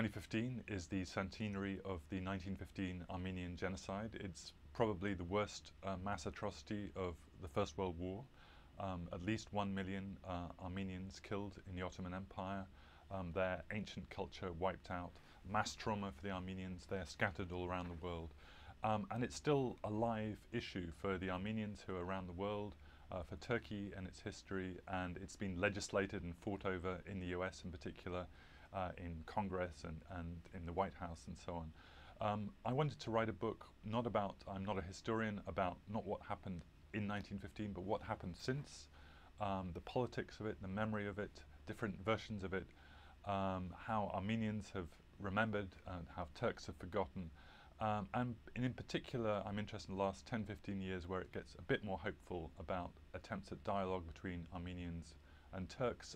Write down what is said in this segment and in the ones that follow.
2015 is the centenary of the 1915 Armenian Genocide. It's probably the worst mass atrocity of the First World War. At least 1 million Armenians killed in the Ottoman Empire, their ancient culture wiped out, mass trauma for the Armenians, they're scattered all around the world. And it's still a live issue for the Armenians who are around the world, for Turkey and its history, and it's been legislated and fought over in the US in particular, in Congress and in the White House and so on. I wanted to write a book not about, I'm not a historian, about not what happened in 1915, but what happened since, the politics of it, the memory of it, different versions of it, how Armenians have remembered and how Turks have forgotten. And in particular, I'm interested in the last 10-15 years where it gets a bit more hopeful about attempts at dialogue between Armenians and Turks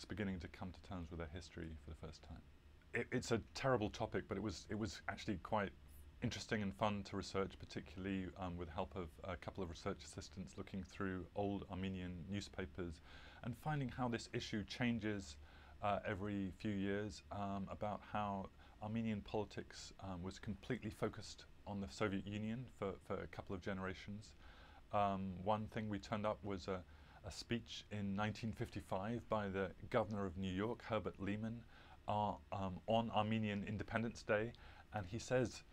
beginning to come to terms with their history for the first time. It's a terrible topic, but it was actually quite interesting and fun to research, particularly with the help of a couple of research assistants looking through old Armenian newspapers and finding how this issue changes every few years, about how Armenian politics was completely focused on the Soviet Union for a couple of generations. One thing we turned up was a speech in 1955 by the governor of New York, Herbert Lehman, on Armenian Independence Day, and he says,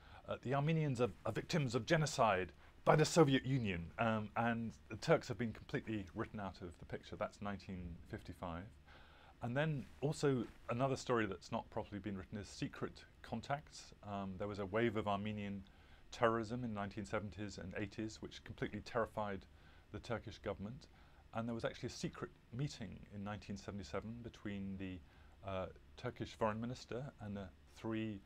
the Armenians are victims of genocide by the Soviet Union, and the Turks have been completely written out of the picture. That's 1955. And then also another story that's not properly been written is secret contacts. There was a wave of Armenian terrorism in the 1970s and 80s which completely terrified the Turkish government. And there was actually a secret meeting in 1977 between the Turkish foreign minister and the three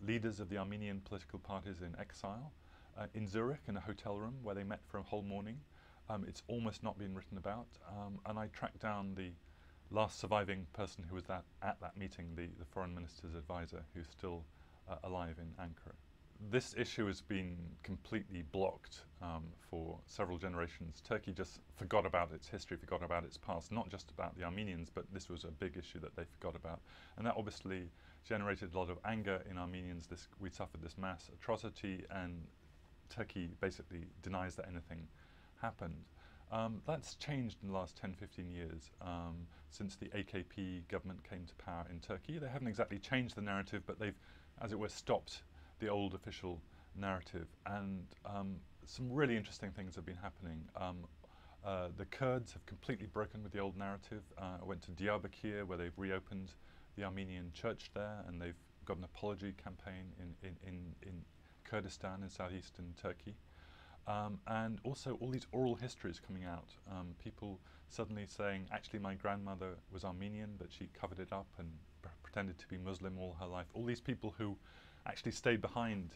leaders of the Armenian political parties in exile in Zurich in a hotel room where they met for a whole morning. It's almost not been written about, and I tracked down the last surviving person who was at that meeting, the foreign minister's advisor, who's still alive in Ankara. This issue has been completely blocked for several generations. Turkey just forgot about its history, forgot about its past, not just about the Armenians, but this was a big issue that they forgot about. And that obviously generated a lot of anger in Armenians. We suffered this mass atrocity, and Turkey basically denies that anything happened. That's changed in the last 10-15 years since the AKP government came to power in Turkey. They haven't exactly changed the narrative, but they've, as it were, stopped the old official narrative. And some really interesting things have been happening. The Kurds have completely broken with the old narrative. I went to Diyarbakir, where they've reopened the Armenian church there, and they've got an apology campaign in Kurdistan in southeastern Turkey. And also all these oral histories coming out. People suddenly saying, actually my grandmother was Armenian, but she covered it up and pretended to be Muslim all her life. All these people who actually stayed behind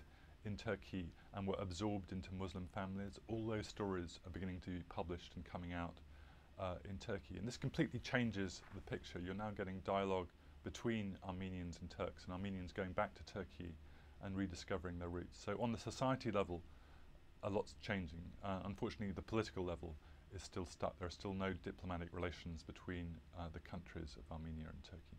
in Turkey and were absorbed into Muslim families, all those stories are beginning to be published and coming out in Turkey. And this completely changes the picture. You're now getting dialogue between Armenians and Turks, and Armenians going back to Turkey and rediscovering their roots. So on the society level, a lot's changing. Unfortunately, the political level is still stuck. There are still no diplomatic relations between the countries of Armenia and Turkey.